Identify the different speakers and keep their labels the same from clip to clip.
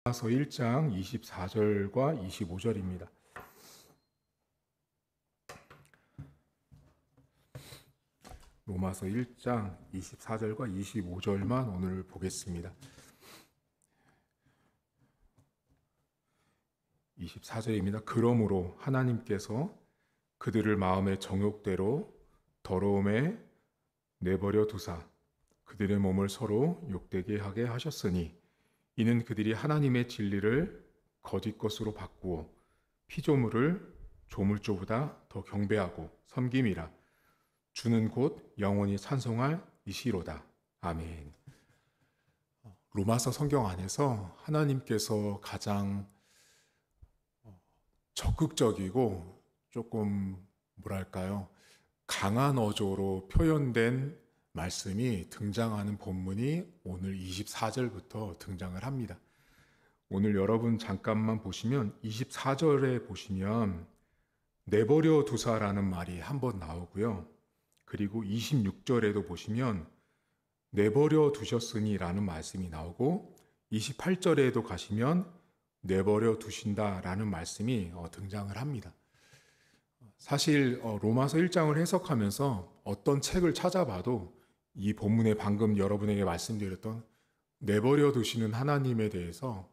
Speaker 1: 로마서 1장 24절과 25절입니다. 로마서 1장 24절과 25절만 오늘 보겠습니다. 24절입니다. 그러므로 하나님께서 그들을 마음의 정욕대로 더러움에 내버려 두사 그들의 몸을 서로 욕되게 하게 하셨으니 이는 그들이 하나님의 진리를 거짓 것으로 바꾸어 피조물을 조물조보다 더 경배하고 섬김이라. 주는 곧 영원히 찬송할 이시로다. 아멘. 로마서 성경 안에서 하나님께서 가장 적극적이고 조금 강한 어조로 표현된 말씀이 등장하는 본문이 오늘 24절부터 등장을 합니다. 오늘 여러분 잠깐만 보시면 24절에 보시면 내버려 두사라는 말이 한번 나오고요. 그리고 26절에도 보시면 내버려 두셨으니 라는 말씀이 나오고 28절에도 가시면 내버려 두신다라는 말씀이 등장을 합니다. 사실 로마서 1장을 해석하면서 어떤 책을 찾아봐도 이 본문에 방금 여러분에게 말씀드렸던 내버려 두시는 하나님에 대해서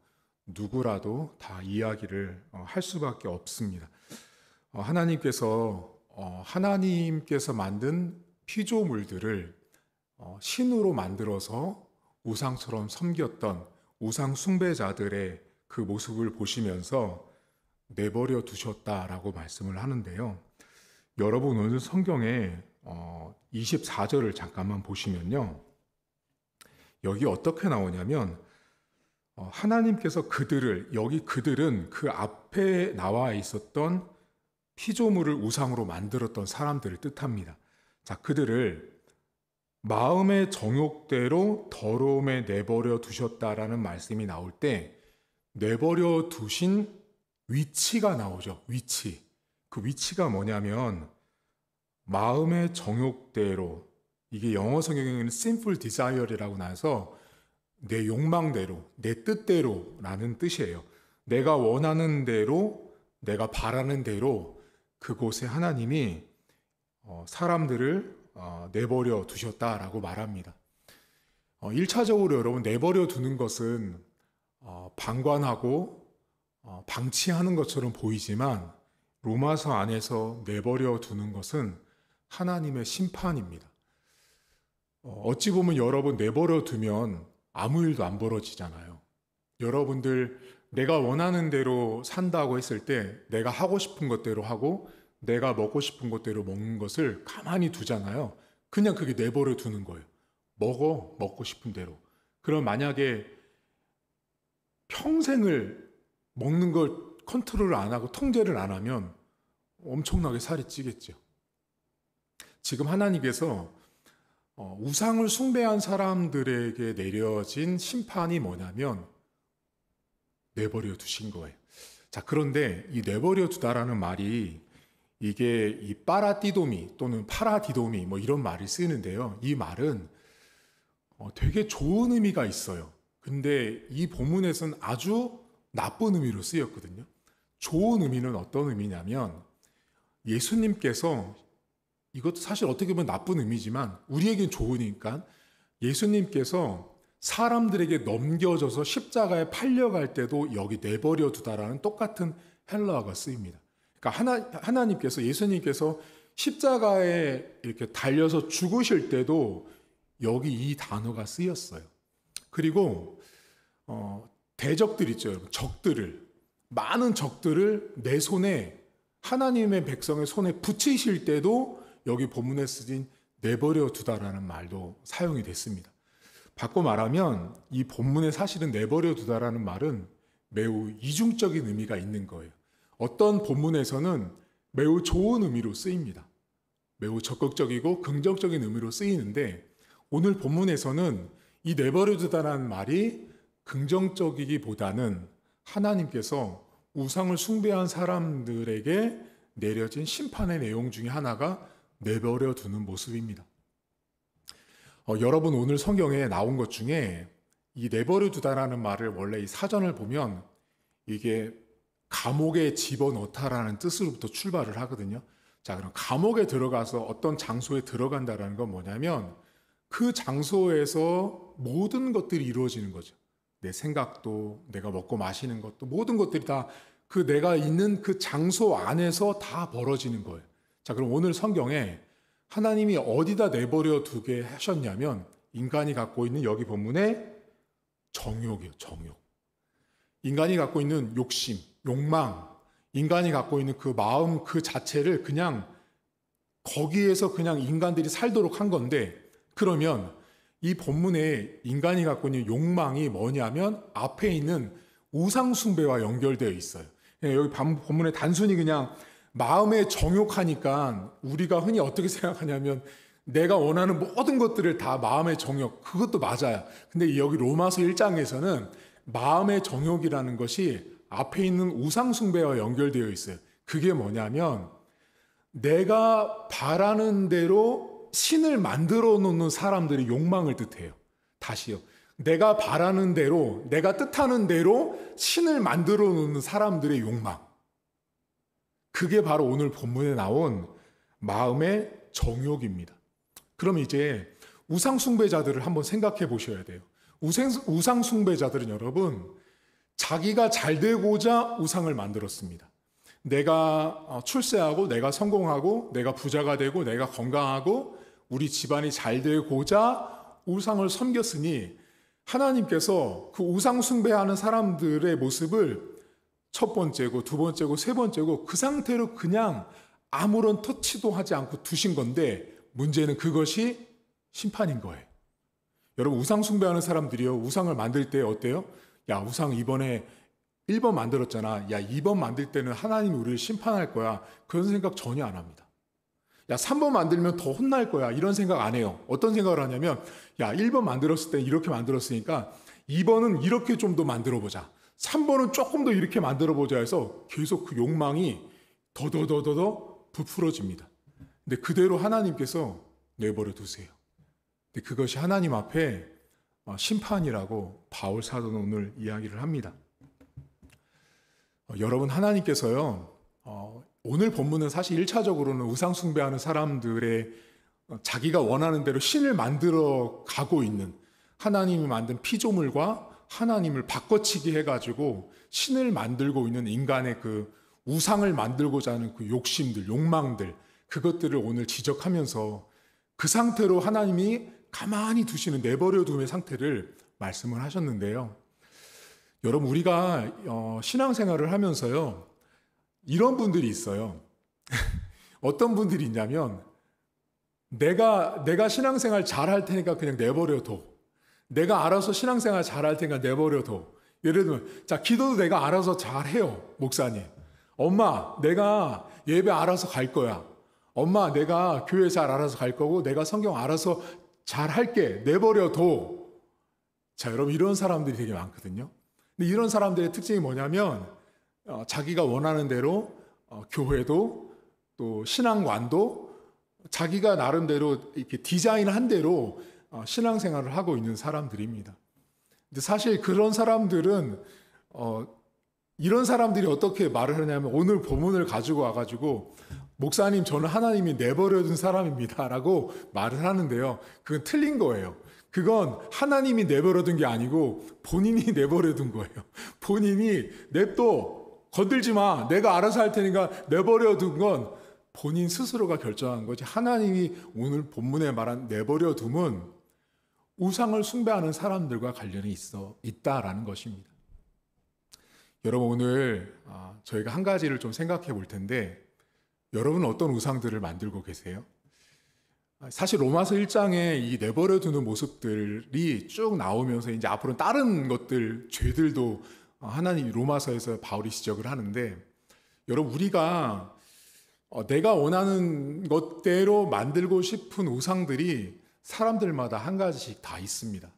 Speaker 1: 누구라도 다 이야기를 할 수밖에 없습니다. 하나님께서 만든 피조물들을 신으로 만들어서 우상처럼 섬겼던 우상 숭배자들의 그 모습을 보시면서 내버려 두셨다라고 말씀을 하는데요. 여러분 오늘 성경에 24절을 잠깐만 보시면요. 여기 어떻게 나오냐면 하나님께서 그들은 그 앞에 나와 있었던 피조물을 우상으로 만들었던 사람들을 뜻합니다. 자, 그들을 마음의 정욕대로 더러움에 내버려 두셨다라는 말씀이 나올 때 내버려 두신 위치가 나오죠. 위치. 그 위치가 뭐냐면 마음의 정욕대로, 이게 영어 성경에는 sinful desire이라고 나와서 내 욕망대로, 내 뜻대로라는 뜻이에요. 내가 원하는 대로, 내가 바라는 대로 그곳에 하나님이 사람들을 내버려 두셨다라고 말합니다. 1차적으로 여러분 내버려 두는 것은 방관하고 방치하는 것처럼 보이지만 로마서 안에서 내버려 두는 것은 하나님의 심판입니다. 어찌 보면 여러분 내버려 두면 아무 일도 안 벌어지잖아요. 여러분들 내가 원하는 대로 산다고 했을 때 내가 하고 싶은 것대로 하고 내가 먹고 싶은 것대로 먹는 것을 가만히 두잖아요. 그냥 그게 내버려 두는 거예요. 먹고 싶은 대로. 그럼 만약에 평생을 먹는 걸 컨트롤을 안 하고 통제를 안 하면 엄청나게 살이 찌겠죠. 지금 하나님께서 우상을 숭배한 사람들에게 내려진 심판이 뭐냐면 내버려 두신 거예요. 자, 그런데 이 내버려 두다라는 말이 이게 이 빠라디도미 또는 파라디도미 뭐 이런 말이 쓰이는데요. 이 말은 되게 좋은 의미가 있어요. 근데 이 본문에서는 아주 나쁜 의미로 쓰였거든요. 좋은 의미는 어떤 의미냐면 예수님께서, 이것도 사실 어떻게 보면 나쁜 의미지만 우리에겐 좋으니까, 예수님께서 사람들에게 넘겨져서 십자가에 팔려갈 때도 여기 내버려 두다라는 똑같은 헬라어가 쓰입니다. 그러니까 예수님께서 십자가에 이렇게 달려서 죽으실 때도 여기 이 단어가 쓰였어요. 그리고 대적들 있죠, 여러분. 많은 적들을 내 손에, 하나님의 백성의 손에 붙이실 때도 여기 본문에 쓰인 내버려 두다라는 말도 사용이 됐습니다. 바꿔 말하면 이 본문에 사실은 내버려 두다라는 말은 매우 이중적인 의미가 있는 거예요. 어떤 본문에서는 매우 좋은 의미로 쓰입니다. 매우 적극적이고 긍정적인 의미로 쓰이는데 오늘 본문에서는 이 내버려 두다라는 말이 긍정적이기보다는 하나님께서 우상을 숭배한 사람들에게 내려진 심판의 내용 중에 하나가 내버려 두는 모습입니다. 여러분 오늘 성경에 나온 것 중에 이 내버려 두다라는 말을 원래 이 사전을 보면 이게 감옥에 집어넣다라는 뜻으로부터 출발을 하거든요. 자, 그럼 감옥에 들어가서 어떤 장소에 들어간다라는 건 뭐냐면 그 장소에서 모든 것들이 이루어지는 거죠. 내 생각도, 내가 먹고 마시는 것도, 모든 것들이 다 그 내가 있는 그 장소 안에서 다 벌어지는 거예요. 자, 그럼 오늘 성경에 하나님이 어디다 내버려 두게 하셨냐면 인간이 갖고 있는 여기 본문에 정욕이에요. 정욕. 인간이 갖고 있는 욕심, 욕망, 인간이 갖고 있는 그 마음 그 자체를 그냥 거기에서 그냥 인간들이 살도록 한 건데, 그러면 이 본문에 인간이 갖고 있는 욕망이 뭐냐면 앞에 있는 우상숭배와 연결되어 있어요. 여기 본문에 단순히 그냥 마음에 정욕하니까 우리가 흔히 어떻게 생각하냐면 내가 원하는 모든 것들을 다 마음의 정욕, 그것도 맞아요. 근데 여기 로마서 1장에서는 마음의 정욕이라는 것이 앞에 있는 우상숭배와 연결되어 있어요. 그게 뭐냐면 내가 바라는 대로 신을 만들어 놓는 사람들의 욕망을 뜻해요. 다시요. 내가 바라는 대로, 내가 뜻하는 대로 신을 만들어 놓는 사람들의 욕망. 그게 바로 오늘 본문에 나온 마음의 정욕입니다. 그럼 이제 우상숭배자들을 한번 생각해 보셔야 돼요. 우상숭배자들은 여러분, 자기가 잘 되고자 우상을 만들었습니다. 내가 출세하고, 내가 성공하고, 내가 부자가 되고, 내가 건강하고, 우리 집안이 잘 되고자 우상을 섬겼으니 하나님께서 그 우상숭배하는 사람들의 모습을 첫 번째고, 두 번째고, 세 번째고 그 상태로 그냥 아무런 터치도 하지 않고 두신 건데, 문제는 그것이 심판인 거예요. 여러분, 우상 숭배하는 사람들이요, 우상을 만들 때 어때요? 야, 우상 이번에 1번 만들었잖아. 야, 2번 만들 때는 하나님이 우리를 심판할 거야. 그런 생각 전혀 안 합니다. 야, 3번 만들면 더 혼날 거야. 이런 생각 안 해요. 어떤 생각을 하냐면, 야, 1번 만들었을 때 이렇게 만들었으니까 2번은 이렇게 좀 더 만들어보자. 3번은 조금 더 이렇게 만들어보자 해서 계속 그 욕망이 더더더더 부풀어집니다. 근데 그대로 하나님께서 내버려 두세요. 근데 그것이 하나님 앞에 심판이라고 바울 사도는 오늘 이야기를 합니다. 여러분, 하나님께서요, 오늘 본문은 사실 1차적으로는 우상숭배하는 사람들의 자기가 원하는 대로 신을 만들어 가고 있는, 하나님이 만든 피조물과 하나님을 바꿔치기 해가지고 신을 만들고 있는 인간의 그 우상을 만들고자 하는 그 욕심들, 욕망들, 그것들을 오늘 지적하면서 그 상태로 하나님이 가만히 두시는 내버려 둠의 상태를 말씀을 하셨는데요. 여러분, 우리가 신앙생활을 하면서요, 이런 분들이 있어요. 어떤 분들이 있냐면 내가 신앙생활 잘할 테니까 그냥 내버려 둬. 내가 알아서 신앙생활 잘할 테니까 내버려 둬. 예를 들면, 자, 기도도 내가 알아서 잘해요, 목사님. 엄마, 내가 예배 알아서 갈 거야. 엄마, 내가 교회 잘 알아서 갈 거고, 내가 성경 알아서 잘 할게. 내버려 둬. 자, 여러분, 이런 사람들이 되게 많거든요. 근데 이런 사람들의 특징이 뭐냐면 자기가 원하는 대로 교회도 또 신앙관도 자기가 나름대로 이렇게 디자인한 대로 신앙생활을 하고 있는 사람들입니다. 근데 사실 그런 사람들은 이런 사람들이 어떻게 말을 하냐면 오늘 본문을 가지고 와가지고 목사님, 저는 하나님이 내버려둔 사람입니다 라고 말을 하는데요. 그건 틀린 거예요. 그건 하나님이 내버려둔 게 아니고 본인이 내버려둔 거예요. 본인이 냅둬, 건들지 마, 내가 알아서 할 테니까 내버려둔 건 본인 스스로가 결정한 거지, 하나님이 오늘 본문에 말한 내버려둠은 우상을 숭배하는 사람들과 관련이 있다라는 것입니다. 여러분, 오늘 저희가 한 가지를 좀 생각해 볼 텐데, 여러분은 어떤 우상들을 만들고 계세요? 사실 로마서 1장에 이 내버려두는 모습들이 쭉 나오면서 이제 앞으로는 다른 것들, 죄들도 하나님 로마서에서 바울이 지적을 하는데, 여러분, 우리가 내가 원하는 것대로 만들고 싶은 우상들이 사람들마다 한 가지씩 다 있습니다.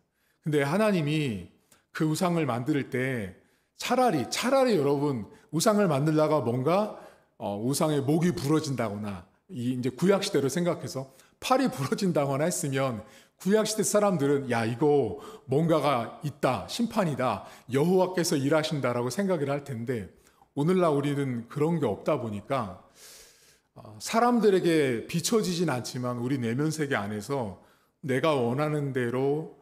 Speaker 1: 근데 하나님이 그 우상을 만들 때 차라리 여러분, 우상을 만들다가 뭔가 우상의 목이 부러진다거나, 이제 구약 시대로 생각해서 팔이 부러진다거나 했으면 구약시대 사람들은 야 이거 뭔가가 있다, 심판이다, 여호와께서 일하신다라고 생각을 할 텐데 오늘날 우리는 그런 게 없다 보니까 사람들에게 비춰지진 않지만 우리 내면 세계 안에서 내가 원하는 대로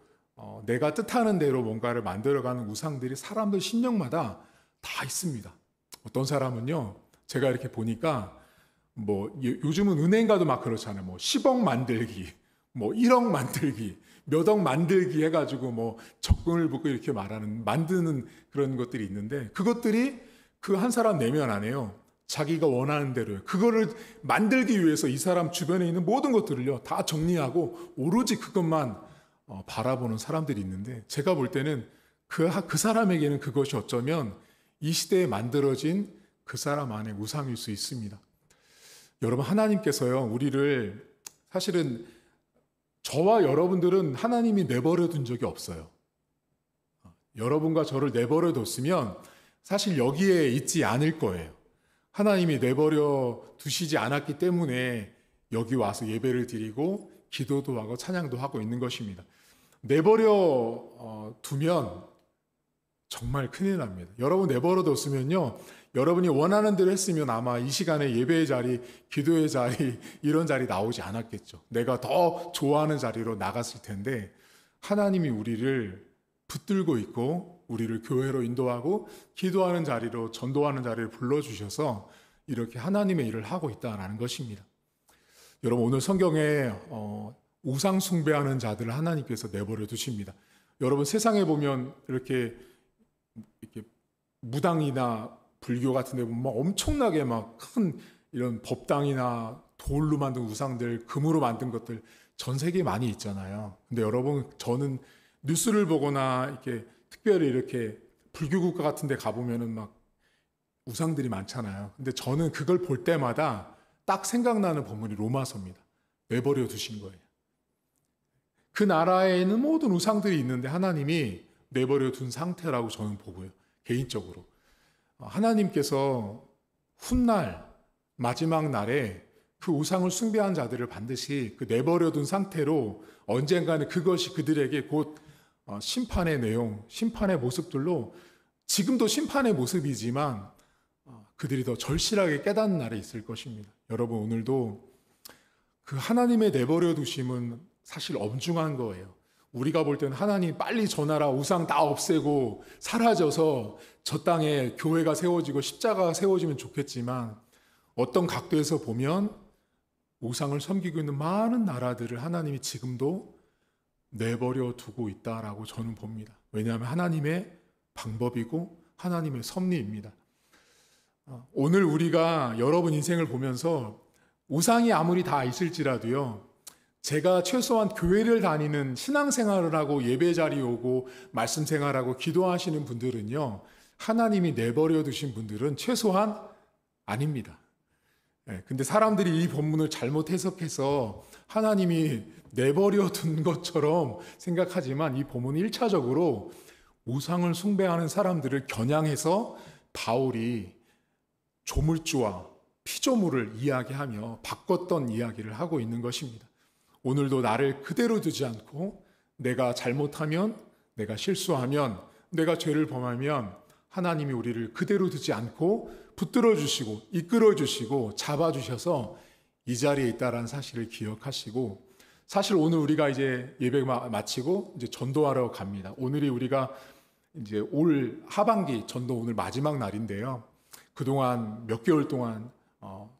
Speaker 1: 내가 뜻하는 대로 뭔가를 만들어가는 우상들이 사람들 심령마다 다 있습니다. 어떤 사람은요, 제가 이렇게 보니까 뭐 요즘은 은행 가도 막 그렇잖아요. 뭐 10억 만들기, 뭐 1억 만들기, 몇 억 만들기 해가지고 뭐 적금을 붓고 이렇게 만드는 그런 것들이 있는데 그것들이 그 한 사람 내면 안에요. 자기가 원하는 대로요. 그거를 만들기 위해서 이 사람 주변에 있는 모든 것들을요 다 정리하고 오로지 그것만 바라보는 사람들이 있는데 제가 볼 때는 그 사람에게는 그것이 어쩌면 이 시대에 만들어진 그 사람 안에 우상일 수 있습니다. 여러분 하나님께서요 우리를 사실은 저와 여러분들은 하나님이 내버려 둔 적이 없어요. 여러분과 저를 내버려 뒀으면 사실 여기에 있지 않을 거예요. 하나님이 내버려 두시지 않았기 때문에 여기 와서 예배를 드리고 기도도 하고 찬양도 하고 있는 것입니다. 내버려 두면 정말 큰일 납니다. 여러분 내버려 뒀으면요 여러분이 원하는 대로 했으면 아마 이 시간에 예배의 자리, 기도의 자리 이런 자리 나오지 않았겠죠. 내가 더 좋아하는 자리로 나갔을 텐데 하나님이 우리를 붙들고 있고 우리를 교회로 인도하고 기도하는 자리로 전도하는 자리를 불러주셔서 이렇게 하나님의 일을 하고 있다는 것입니다. 여러분 오늘 성경에 우상 숭배하는 자들을 하나님께서 내버려 두십니다. 여러분 세상에 보면 이렇게 무당이나 불교 같은 데 보면 막 엄청나게 막 큰 이런 법당이나 돌로 만든 우상들, 금으로 만든 것들 전 세계에 많이 있잖아요. 근데 여러분 저는 뉴스를 보거나 이렇게 특별히 이렇게 불교 국가 같은 데 가보면은 막 우상들이 많잖아요. 근데 저는 그걸 볼 때마다 딱 생각나는 본문이 로마서입니다. 내버려 두신 거예요. 그 나라에 있는 모든 우상들이 있는데 하나님이 내버려 둔 상태라고 저는 보고요. 개인적으로. 하나님께서 훗날 마지막 날에 그 우상을 숭배한 자들을 반드시 그 내버려 둔 상태로 언젠가는 그것이 그들에게 곧 심판의 내용, 심판의 모습들로 지금도 심판의 모습이지만 그들이 더 절실하게 깨닫는 날이 있을 것입니다. 여러분 오늘도 그 하나님의 내버려 두심은 사실 엄중한 거예요. 우리가 볼 때는 하나님 빨리 저 나라 우상 다 없애고 사라져서 저 땅에 교회가 세워지고 십자가가 세워지면 좋겠지만 어떤 각도에서 보면 우상을 섬기고 있는 많은 나라들을 하나님이 지금도 내버려 두고 있다라고 저는 봅니다. 왜냐하면 하나님의 방법이고 하나님의 섭리입니다. 오늘 우리가 여러분 인생을 보면서 우상이 아무리 다 있을지라도요. 제가 최소한 교회를 다니는 신앙생활을 하고 예배 자리에 오고 말씀 생활하고 기도하시는 분들은요. 하나님이 내버려 두신 분들은 최소한 아닙니다. 근데 사람들이 이 본문을 잘못 해석해서 하나님이 내버려 둔 것처럼 생각하지만 이 본문은 1차적으로 우상을 숭배하는 사람들을 겨냥해서 바울이 조물주와 피조물을 이야기하며 바꿨던 이야기를 하고 있는 것입니다. 오늘도 나를 그대로 두지 않고 내가 잘못하면, 내가 실수하면, 내가 죄를 범하면 하나님이 우리를 그대로 두지 않고 붙들어 주시고 이끌어 주시고 잡아 주셔서 이 자리에 있다라는 사실을 기억하시고 사실 오늘 우리가 이제 예배 마치고 이제 전도하러 갑니다. 오늘이 우리가 이제 올 하반기 전도 오늘 마지막 날인데요. 그동안 몇 개월 동안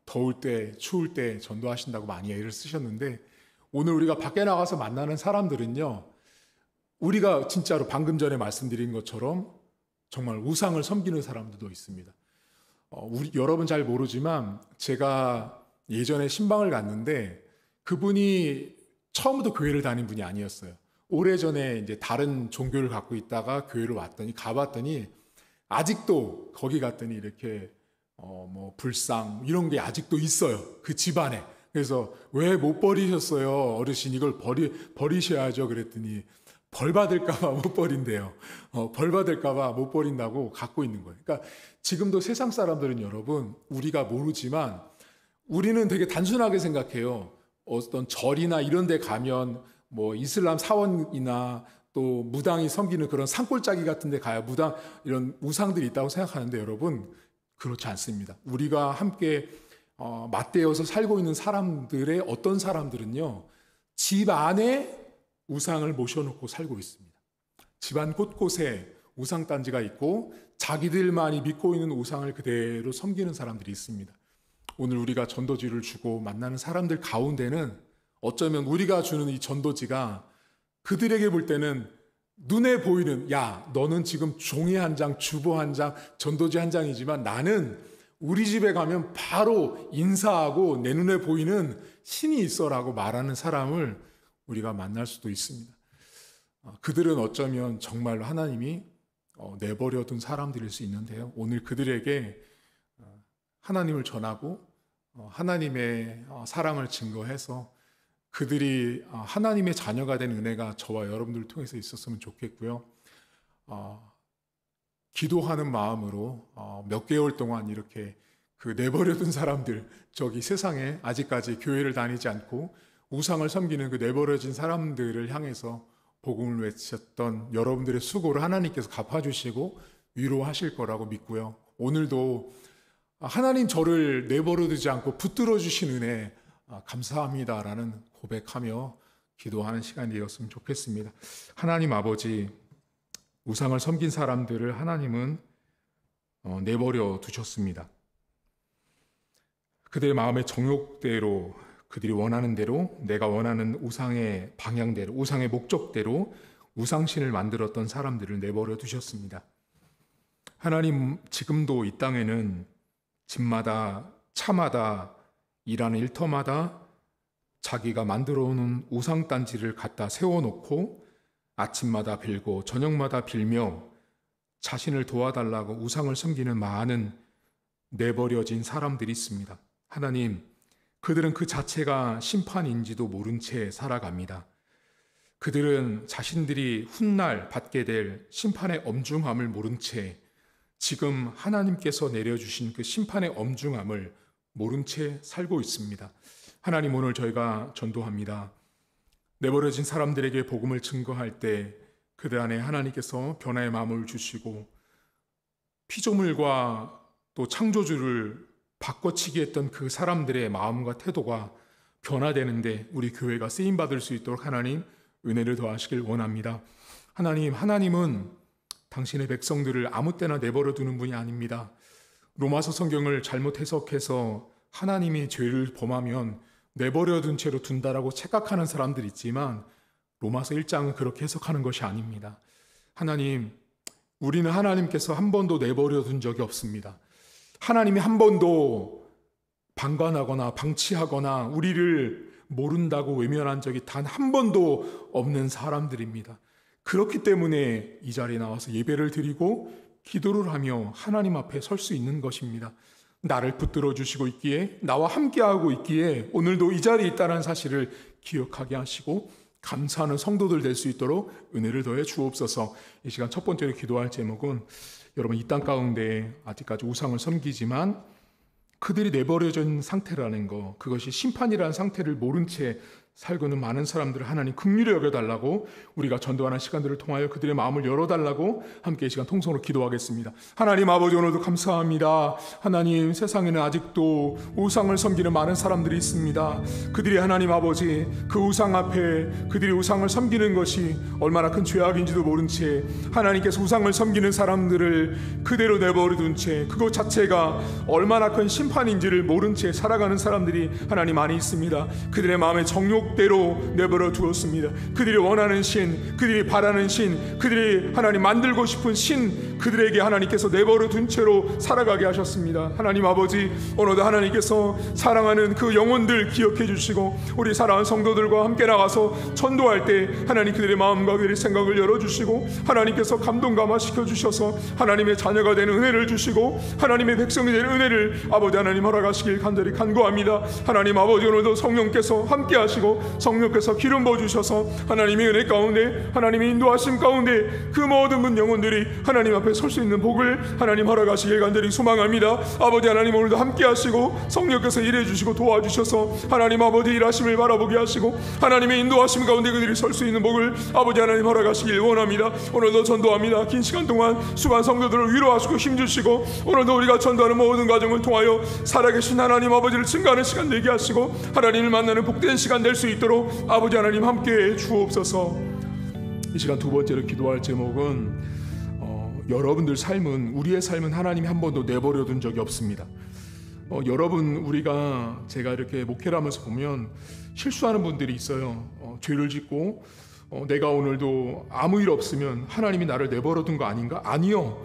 Speaker 1: 더울 때, 추울 때 전도하신다고 많이 애를 쓰셨는데 오늘 우리가 밖에 나가서 만나는 사람들은요. 우리가 진짜로 방금 전에 말씀드린 것처럼 정말 우상을 섬기는 사람들도 있습니다. 여러분 잘 모르지만 제가 예전에 신방을 갔는데 그분이 처음부터 교회를 다닌 분이 아니었어요. 오래전에 이제 다른 종교를 갖고 있다가 교회를 가봤더니 아직도 거기 갔더니 이렇게 뭐 불상 이런 게 아직도 있어요. 그 집안에. 그래서 왜 못 버리셨어요? 어르신 이걸 버리셔야죠. 그랬더니 벌 받을까봐 못 버린대요. 벌 받을까봐 못 버린다고 갖고 있는 거예요. 그러니까 지금도 세상 사람들은 여러분 우리가 모르지만 우리는 되게 단순하게 생각해요. 어떤 절이나 이런 데 가면 뭐 이슬람 사원이나 또 무당이 섬기는 그런 산골짜기 같은 데 가야 무당 이런 우상들이 있다고 생각하는데 여러분, 그렇지 않습니다. 우리가 함께 맞대어서 살고 있는 사람들의 어떤 사람들은요, 집 안에 우상을 모셔놓고 살고 있습니다. 집안 곳곳에 우상단지가 있고 자기들만이 믿고 있는 우상을 그대로 섬기는 사람들이 있습니다. 오늘 우리가 전도지를 주고 만나는 사람들 가운데는 어쩌면 우리가 주는 이 전도지가 그들에게 볼 때는 눈에 보이는, 야, 너는 지금 종이 한 장, 주보 한 장, 전도지 한 장이지만 나는 우리 집에 가면 바로 인사하고 내 눈에 보이는 신이 있어라고 말하는 사람을 우리가 만날 수도 있습니다. 그들은 어쩌면 정말로 하나님이 내버려둔 사람들일 수 있는데요. 오늘 그들에게 하나님을 전하고 하나님의 사랑을 증거해서 그들이 하나님의 자녀가 된 은혜가 저와 여러분들을 통해서 있었으면 좋겠고요. 기도하는 마음으로 몇 개월 동안 이렇게 그 내버려둔 사람들, 저기 세상에 아직까지 교회를 다니지 않고 우상을 섬기는 그 내버려진 사람들을 향해서 복음을 외쳤던 여러분들의 수고를 하나님께서 갚아주시고 위로하실 거라고 믿고요. 오늘도 하나님 저를 내버려두지 않고 붙들어 주신 은혜 감사합니다라는 고백하며 기도하는 시간이 되었으면 좋겠습니다. 하나님 아버지, 우상을 섬긴 사람들을 하나님은 내버려 두셨습니다. 그들의 마음의 정욕대로, 그들이 원하는 대로, 내가 원하는 우상의 방향대로, 우상의 목적대로 우상신을 만들었던 사람들을 내버려 두셨습니다. 하나님, 지금도 이 땅에는 집마다, 차마다, 일하는 일터마다 자기가 만들어 오는 우상단지를 갖다 세워놓고 아침마다 빌고 저녁마다 빌며 자신을 도와달라고 우상을 섬기는 많은 내버려진 사람들이 있습니다. 하나님, 그들은 그 자체가 심판인지도 모른 채 살아갑니다. 그들은 자신들이 훗날 받게 될 심판의 엄중함을 모른 채 지금 하나님께서 내려주신 그 심판의 엄중함을 모른 채 살고 있습니다. 하나님, 오늘 저희가 전도합니다. 내버려진 사람들에게 복음을 증거할 때 그들 안에 하나님께서 변화의 마음을 주시고 피조물과 또 창조주를 바꿔치기 했던 그 사람들의 마음과 태도가 변화되는데 우리 교회가 쓰임받을 수 있도록 하나님 은혜를 더하시길 원합니다. 하나님, 하나님은 당신의 백성들을 아무 때나 내버려 두는 분이 아닙니다. 로마서 성경을 잘못 해석해서 하나님이 죄를 범하면 내버려둔 채로 둔다라고 착각하는 사람들이 있지만 로마서 1장은 그렇게 해석하는 것이 아닙니다. 하나님, 우리는 하나님께서 한 번도 내버려둔 적이 없습니다. 하나님이 한 번도 방관하거나 방치하거나 우리를 모른다고 외면한 적이 단 한 번도 없는 사람들입니다. 그렇기 때문에 이 자리에 나와서 예배를 드리고 기도를 하며 하나님 앞에 설 수 있는 것입니다. 나를 붙들어 주시고 있기에, 나와 함께하고 있기에 오늘도 이 자리에 있다는 사실을 기억하게 하시고 감사하는 성도들 될 수 있도록 은혜를 더해 주옵소서. 이 시간 첫 번째로 기도할 제목은, 여러분, 이 땅 가운데 아직까지 우상을 섬기지만 그들이 내버려진 상태라는 거, 그것이 심판이라는 상태를 모른 채 살고 있는 많은 사람들을 하나님 긍휼히 여겨달라고, 우리가 전도하는 시간들을 통하여 그들의 마음을 열어달라고 함께 이 시간 통성으로 기도하겠습니다. 하나님 아버지, 오늘도 감사합니다. 하나님, 세상에는 아직도 우상을 섬기는 많은 사람들이 있습니다. 그들이 하나님 아버지, 그 우상 앞에 그들이 우상을 섬기는 것이 얼마나 큰 죄악인지도 모른 채 하나님께서 우상을 섬기는 사람들을 그대로 내버려둔 채 그것 자체가 얼마나 큰 심판인지를 모른 채 살아가는 사람들이 하나님 많이 있습니다. 그들의 마음의 정욕 대로 내버려 두었습니다. 그들이 원하는 신, 그들이 바라는 신, 그들이 하나님 만들고 싶은 신, 그들에게 하나님께서 내버려 둔 채로 살아가게 하셨습니다. 하나님 아버지, 오늘도 하나님께서 사랑하는 그 영혼들 기억해 주시고 우리 사랑하는 성도들과 함께 나가서 전도할 때 하나님 그들의 마음과 그들의 생각을 열어주시고 하나님께서 감동 감화시켜 주셔서 하나님의 자녀가 되는 은혜를 주시고 하나님의 백성이 되는 은혜를 아버지 하나님 허락하시길 간절히 간구합니다. 하나님 아버지, 오늘도 성령께서 함께 하시고 하시고 성령께서 기름 부어주셔서 하나님의 은혜 가운데, 하나님의 인도하심 가운데 그 모든 분 영혼들이 하나님 앞에 설 수 있는 복을 하나님 허락하시길 간절히 소망합니다. 아버지 하나님, 오늘도 함께 하시고 성령께서 일해 주시고 도와주셔서 하나님 아버지 일하심을 바라보게 하시고 하나님의 인도하심 가운데 그들이 설 수 있는 복을 아버지 하나님 허락하시길 원합니다. 오늘도 전도합니다. 긴 시간 동안 수많은 성도들을 위로하시고 힘주시고 오늘도 우리가 전도하는 모든 과정을 통하여 살아계신 하나님 아버지를 증거하는 시간 되게 하시고 하나님을 만나는 복된 시간 될 수 있도록 아버지 하나님 함께해 주옵소서. 이 시간 두 번째로 기도할 제목은 여러분들 삶은, 우리의 삶은 하나님이 한 번도 내버려 둔 적이 없습니다. 여러분, 우리가 제가 이렇게 목회를 하면서 보면 실수하는 분들이 있어요. 죄를 짓고 내가 오늘도 아무 일 없으면 하나님이 나를 내버려 둔 거 아닌가? 아니요.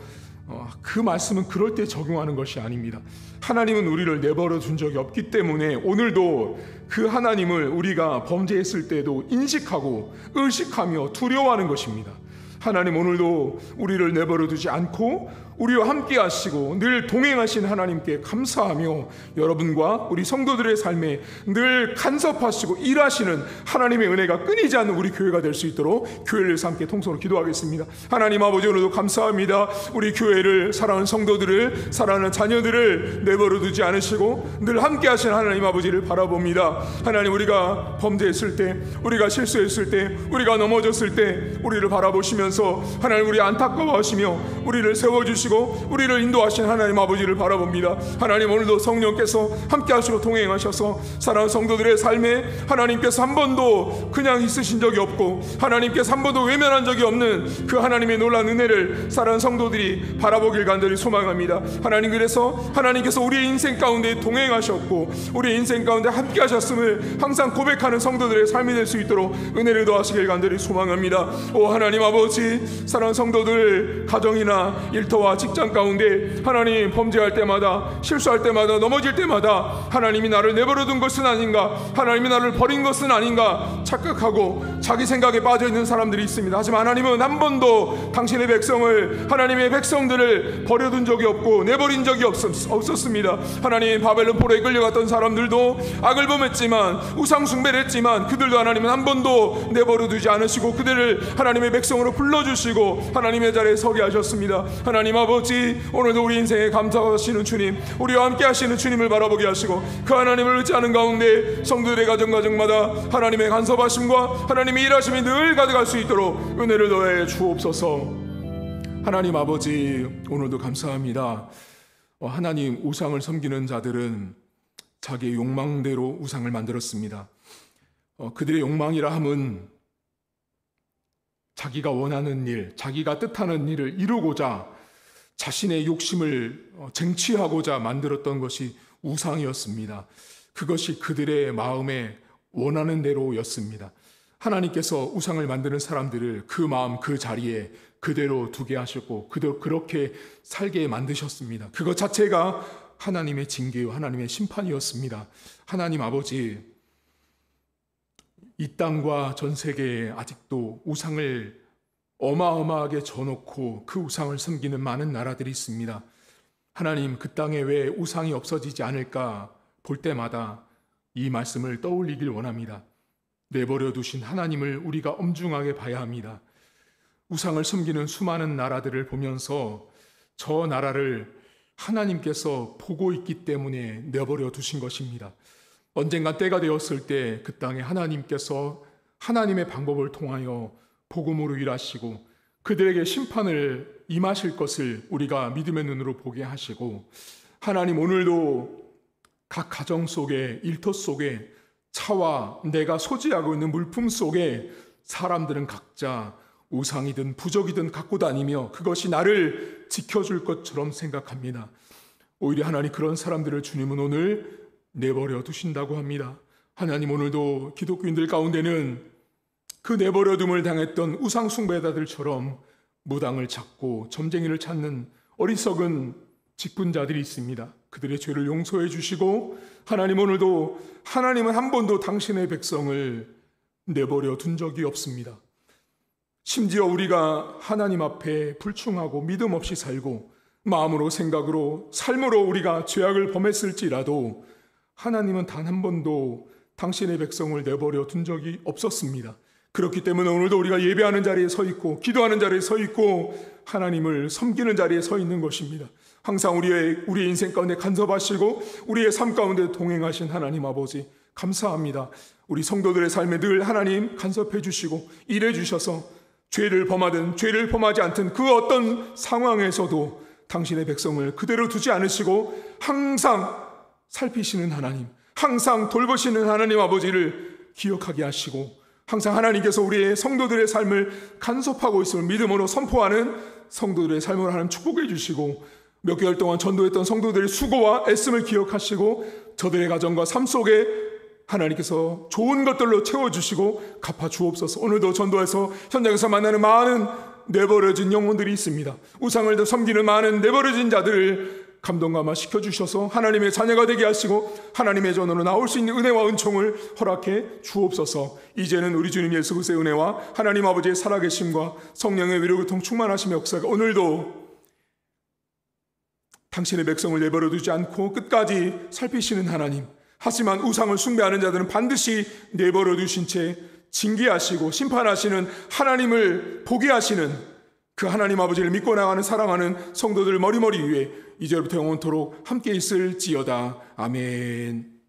Speaker 1: 그 말씀은 그럴 때 적용하는 것이 아닙니다. 하나님은 우리를 내버려 둔 적이 없기 때문에 오늘도 그 하나님을 우리가 범죄했을 때도 인식하고 의식하며 두려워하는 것입니다. 하나님 오늘도 우리를 내버려 두지 않고 우리와 함께 하시고 늘 동행하신 하나님께 감사하며 여러분과 우리 성도들의 삶에 늘 간섭하시고 일하시는 하나님의 은혜가 끊이지 않는 우리 교회가 될 수 있도록 교회를 함께 통성으로 기도하겠습니다. 하나님 아버지, 오늘도 감사합니다. 우리 교회를, 사랑하는 성도들을, 사랑하는 자녀들을 내버려 두지 않으시고 늘 함께 하신 하나님 아버지를 바라봅니다. 하나님, 우리가 범죄했을 때, 우리가 실수했을 때, 우리가 넘어졌을 때 우리를 바라보시면서 하나님 우리 안타까워하시며 우리를 세워주시고 우리를 인도하신 하나님 아버지를 바라봅니다. 하나님, 오늘도 성령께서 함께 하시고 동행하셔서 사랑하는 성도들의 삶에 하나님께서 한 번도 그냥 있으신 적이 없고 하나님께서 한 번도 외면한 적이 없는 그 하나님의 놀라운 은혜를 사랑하는 성도들이 바라보길 간절히 소망합니다. 하나님, 그래서 하나님께서 우리의 인생 가운데 동행하셨고 우리의 인생 가운데 함께 하셨음을 항상 고백하는 성도들의 삶이 될 수 있도록 은혜를 더하시길 간절히 소망합니다. 오 하나님 아버지, 사랑하는 성도들 가정이나 일터와 직장 가운데 하나님 범죄할 때마다, 실수할 때마다, 넘어질 때마다 하나님이 나를 내버려 둔 것은 아닌가, 하나님이 나를 버린 것은 아닌가 착각하고 자기 생각에 빠져 있는 사람들이 있습니다. 하지만 하나님은 한 번도 당신의 백성을, 하나님의 백성들을 버려둔 적이 없고 내버린 적이 없었습니다. 하나님, 바벨론 포로에 끌려갔던 사람들도 악을 범했지만, 우상 숭배를 했지만 그들도 하나님은 한 번도 내버려 두지 않으시고 그들을 하나님의 백성으로 불러주시고 하나님의 자리에 서게 하셨습니다. 하나님 아버지, 오늘도 우리 인생에 감사하시는 주님, 우리와 함께 하시는 주님을 바라보게 하시고 그 하나님을 의지하는 가운데 성도들의 가정마다 하나님의 간섭하심과 하나님의 일하심이 늘 가득할 수 있도록 은혜를 더해 주옵소서. 하나님 아버지, 오늘도 감사합니다. 하나님, 우상을 섬기는 자들은 자기의 욕망대로 우상을 만들었습니다. 그들의 욕망이라 함은 자기가 원하는 일, 자기가 뜻하는 일을 이루고자 자신의 욕심을 쟁취하고자 만들었던 것이 우상이었습니다. 그것이 그들의 마음에 원하는 대로였습니다. 하나님께서 우상을 만드는 사람들을 그 마음 그 자리에 그대로 두게 하셨고 그대로 그렇게 살게 만드셨습니다. 그것 자체가 하나님의 징계요 하나님의 심판이었습니다. 하나님 아버지, 이 땅과 전 세계에 아직도 우상을 어마어마하게 져놓고 그 우상을 섬기는 많은 나라들이 있습니다. 하나님, 그 땅에 왜 우상이 없어지지 않을까 볼 때마다 이 말씀을 떠올리길 원합니다. 내버려 두신 하나님을 우리가 엄중하게 봐야 합니다. 우상을 섬기는 수많은 나라들을 보면서 저 나라를 하나님께서 보고 있기 때문에 내버려 두신 것입니다. 언젠가 때가 되었을 때 그 땅에 하나님께서 하나님의 방법을 통하여 복음으로 일하시고 그들에게 심판을 임하실 것을 우리가 믿음의 눈으로 보게 하시고, 하나님 오늘도 각 가정 속에, 일터 속에, 차와 내가 소지하고 있는 물품 속에 사람들은 각자 우상이든 부적이든 갖고 다니며 그것이 나를 지켜줄 것처럼 생각합니다. 오히려 하나님, 그런 사람들을 주님은 오늘 내버려 두신다고 합니다. 하나님, 오늘도 기독교인들 가운데는 그 내버려둠을 당했던 우상 숭배자들처럼 무당을 찾고 점쟁이를 찾는 어리석은 직분자들이 있습니다. 그들의 죄를 용서해 주시고 하나님, 오늘도 하나님은 한 번도 당신의 백성을 내버려 둔 적이 없습니다. 심지어 우리가 하나님 앞에 불충하고 믿음 없이 살고 마음으로, 생각으로, 삶으로 우리가 죄악을 범했을지라도 하나님은 단 한 번도 당신의 백성을 내버려 둔 적이 없었습니다. 그렇기 때문에 오늘도 우리가 예배하는 자리에 서 있고 기도하는 자리에 서 있고 하나님을 섬기는 자리에 서 있는 것입니다. 항상 우리의 인생 가운데 간섭하시고 우리의 삶 가운데 동행하신 하나님 아버지 감사합니다. 우리 성도들의 삶에 늘 하나님 간섭해 주시고 일해 주셔서 죄를 범하든 죄를 범하지 않든 그 어떤 상황에서도 당신의 백성을 그대로 두지 않으시고 항상 살피시는 하나님, 항상 돌보시는 하나님 아버지를 기억하게 하시고 항상 하나님께서 우리의 성도들의 삶을 간섭하고 있음을 믿음으로 선포하는 성도들의 삶을 하나님 축복해 주시고 몇 개월 동안 전도했던 성도들의 수고와 애씀을 기억하시고 저들의 가정과 삶 속에 하나님께서 좋은 것들로 채워주시고 갚아 주옵소서. 오늘도 전도해서 현장에서 만나는 많은 내버려진 영혼들이 있습니다. 우상을 섬기는 많은 내버려진 자들을 감동감화 시켜주셔서 하나님의 자녀가 되게 하시고 하나님의 전으로 나올 수 있는 은혜와 은총을 허락해 주옵소서. 이제는 우리 주님 예수 그리스도의 은혜와 하나님 아버지의 살아계심과 성령의 위로교통 충만하심의 역사가 오늘도 당신의 백성을 내버려 두지 않고 끝까지 살피시는 하나님, 하지만 우상을 숭배하는 자들은 반드시 내버려 두신 채 징계하시고 심판하시는 하나님을 보게 하시는 그 하나님 아버지를 믿고 나가는 사랑하는 성도들 머리머리 위에 이제부터 영원토록 함께 있을지어다. 아멘.